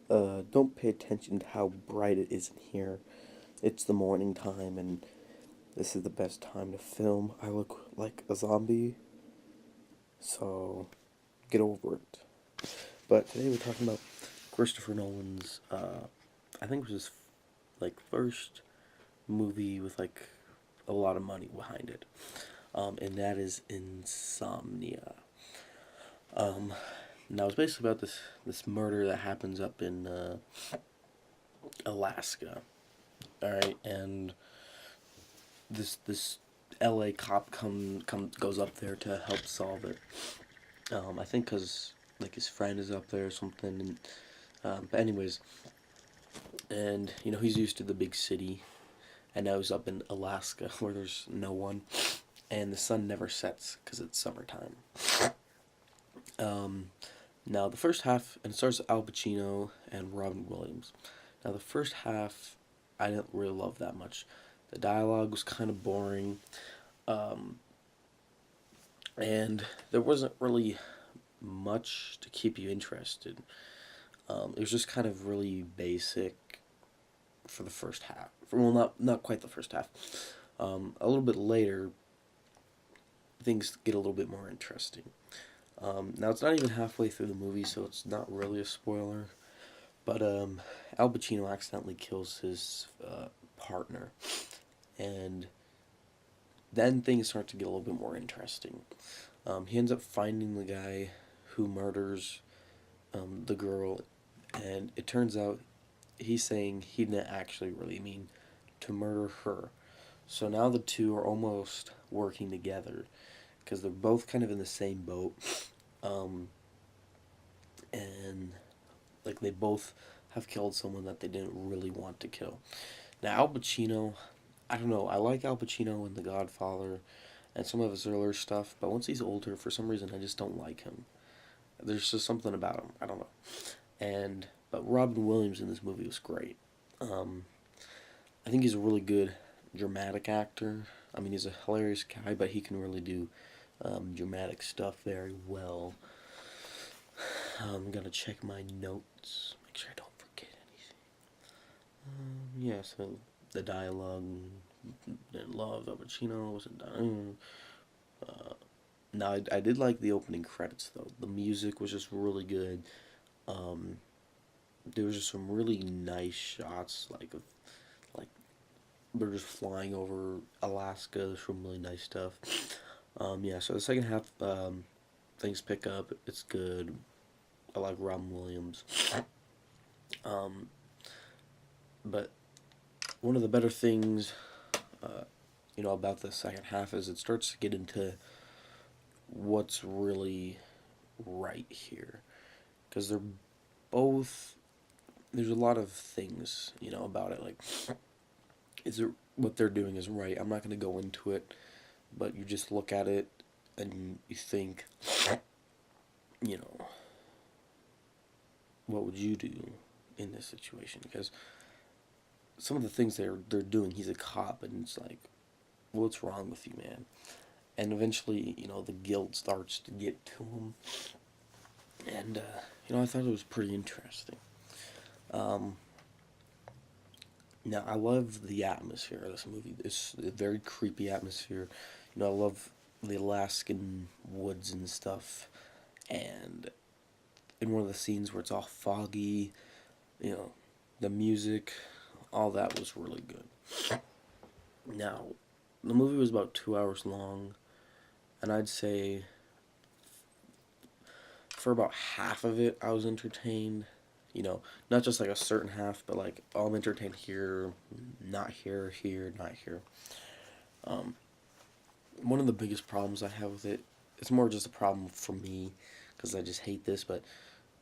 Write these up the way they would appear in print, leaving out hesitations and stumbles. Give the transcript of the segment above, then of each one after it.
Don't pay attention to how bright it is in here. It's the morning time, and this is the best time to film. I look like a zombie, so get over it. But today we're talking about Christopher Nolan's, I think it was his, first movie with, a lot of money behind it. And that is Insomnia. Um, Now it's basically about this murder that happens up in Alaska. All right, and this L.A. cop goes up there to help solve it. I think because his friend is up there or something. And, but anyways, and he's used to the big city, and now he's up in Alaska where there's no one, and the sun never sets because it's summertime. Um, Now the first half, and it starts with Al Pacino and Robin Williams. Now the first half, I didn't really love that much. The dialogue was kind of boring, um, and there wasn't really much to keep you interested. It was just kind of really basic for the first half. Well, not quite the first half. A little bit later, things get a little bit more interesting. Now it's not even halfway through the movie, so it's not really a spoiler. But Al Pacino accidentally kills his partner, and then things start to get a little bit more interesting. He ends up finding the guy who murders the girl, and it turns out he's saying he didn't actually really mean to murder her. So now the two are almost working together because they're both kind of in the same boat. Um, and they both have killed someone that they didn't really want to kill. Now Al Pacino, I don't know. I like Al Pacino in The Godfather and some of his earlier stuff, but once he's older, for some reason, I just don't like him. There's just something about him. I don't know. And but Robin Williams in this movie was great. Um, I think he's a really good dramatic actor. I mean, he's a hilarious guy, but he can really do dramatic stuff very well. I'm gonna check my notes, make sure I don't forget anything. Yeah, so the dialogue, didn't love Al Pacino, wasn't done. Now I did like the opening credits though. The music was just really good. Um, there was just some really nice shots, like they're just flying over Alaska. There's some really nice stuff. Yeah, so the second half, things pick up. It's good. I like Robin Williams. Um, but one of the better things, about the second half is it starts to get into what's really right here, because they're both. There's a lot of things, about it. Like, is it what they're doing is right? I'm not going to go into it, but you just look at it and you think, you know, what would you do in this situation? Because some of the things they're doing, he's a cop, and it's like, what's wrong with you, man? And eventually, the guilt starts to get to him, and I thought it was pretty interesting. Um, Now, I love the atmosphere of this movie. It's a very creepy atmosphere. I love the Alaskan woods and stuff, and in one of the scenes where it's all foggy, you know, the music, all that was really good. Now, the movie was about 2 hours long, and I'd say for about half of it, I was entertained. Not just like a certain half, but like, oh, I'm entertained here, not here, here, not here. Um, One of the biggest problems I have with it, it's more just a problem for me, because I just hate this, but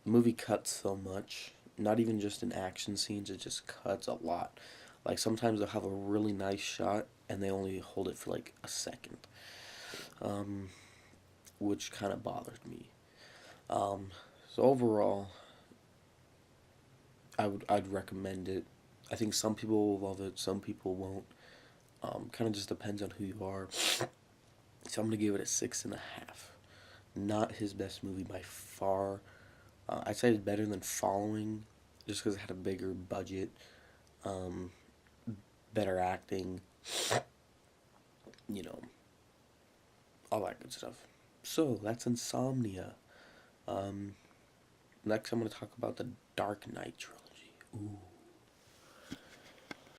the movie cuts so much. Not even just in action scenes, it just cuts a lot. Like, sometimes they'll have a really nice shot, and they only hold it for like a second, um, which kind of bothered me. Um, so overall, I'd recommend it. I think some people will love it, some people won't. Kind of just depends on who you are. So I'm gonna give it a 6.5. Not his best movie by far. I'd say it's better than Following, just because it had a bigger budget, um, better acting, you know, all that good stuff. So that's Insomnia. Um, Next, I'm going to talk about the Dark Knight trilogy. Ooh.